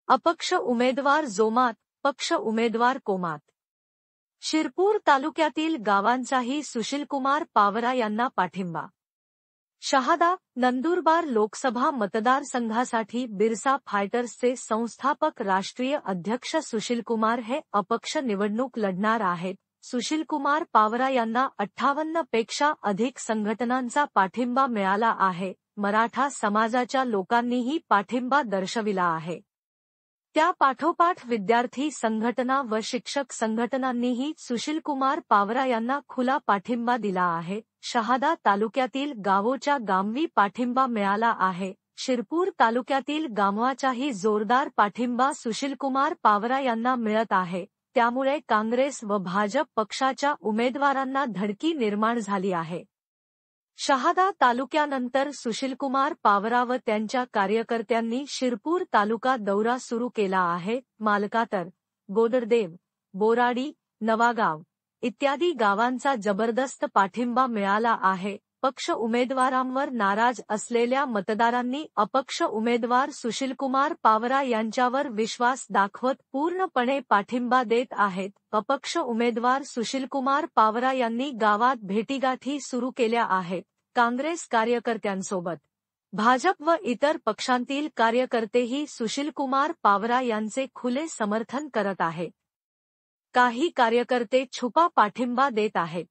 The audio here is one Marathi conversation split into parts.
अपक्ष उमेदवार जोमात, पक्ष उमेदवार कोमात. शिरपूर तालुक्यातील गावांचाही सुशीलकुमार पावरा यांना पाठिंबा. शहादा, नंदुरबार लोकसभा मतदारसंघासाठी बिरसा फायटर्सचे संस्थापक राष्ट्रीय अध्यक्ष सुशीलकुमार हे अपक्ष निवडणूक लढणार आहेत. सुशीलकुमार पावरा यांना 58 पेक्षा अधिक संघटनांचा पाठिंबा मिळाला आहे. मराठा समाजाच्या लोकांनीही पाठिंबा दर्शविला आहे. त्या पाठोपाठ विद्यार्थी संघटना व शिक्षक संघटनांनीही सुशीलकुमार पावरा यांना खुला पाठिंबा दिला आहे. शहादा तालुक्यातील गावोच्या गामवी पाठिंबा मिळाला आहे. शिरपूर तालुक्यातील गामवाचाही जोरदार पाठिंबा सुशीलकुमार पावरा यांना मिळत आहे. त्यामुळे काँग्रेस व भाजप पक्षाच्या उमेदवारांना धडकी निर्माण झाली आहे. शहादा तालुक्यानंतर सुशीलकुमार पावरा व त्यांच्या कार्यकर्त्यांनी शिरपूर तालुका दौरा सुरू केला आहे. मालकातर, गोदरदेव, बोराडी, नवागाव इत्यादी गावांचा जबरदस्त पाठिंबा मिळाला आहे. पक्ष उमेदवारांवर नाराज असलेल्या मतदारांनी अपक्ष उमेदवार सुशीलकुमार पावरा यांच्यावर विश्वास दाखवत पूर्णपणे पाठिंबा देत आहेत. अपक्ष उमेदवार सुशीलकुमार पावरा यांनी गावात भेटीगाठी सुरू केल्या आहेत. काँग्रेस कार्यकर्त्यांसोबत भाजप व इतर पक्षांतील कार्यकर्तेही सुशीलकुमार पावरा यांचे खुले समर्थन करत आहेत. काही कार्यकर्ते छुपा पाठिंबा देत आहेत.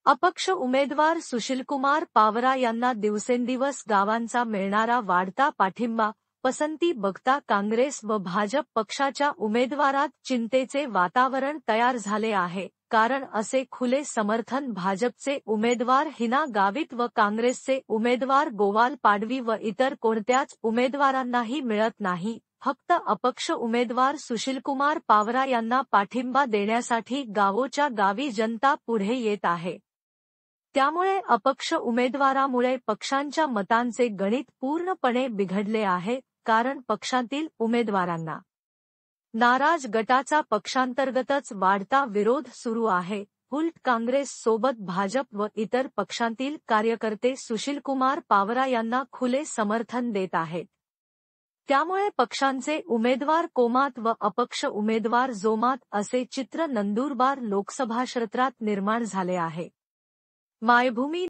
अपक्ष उमेदवार सुशीलकुमार पावरा यांना दिवसेंदिवस गावांचा मिळणारा वाढता पाठिंबा, पसंती बघता काँग्रेस व भाजप पक्षाच्या उमेदवारात चिंतेचे वातावरण तयार झाले आहे. कारण असे खुले समर्थन भाजपचे उमेदवार हिना गावित व काँग्रेसचे उमेदवार गोवाल पाडवी व इतर कोणत्याच उमेदवारांनाही मिळत नाही. फक्त अपक्ष उमेदवार सुशीलकुमार पावरा यांना पाठिंबा देण्यासाठी गावोच्या गावी जनता पुढे येत आहे. त्यामुळे अपक्ष उमेदवारामुळे पक्षांच्या मतांचे गणित पूर्णपणे बिघडले आहे. कारण पक्षांतील उमेदवारांना नाराज गटाचा पक्षांतर्गतच वाढता विरोध सुरू आहे. उलट काँग्रेस सोबत भाजप व इतर पक्षांतील कार्यकर्ते सुशीलकुमार पावरा यांना खुले समर्थन देत आहेत. त्यामुळे पक्षांचे उमेदवार कोमात व अपक्ष उमेदवार जोमात असे चित्र नंदुरबार लोकसभा क्षेत्रात निर्माण झाले आहे. मायभूमी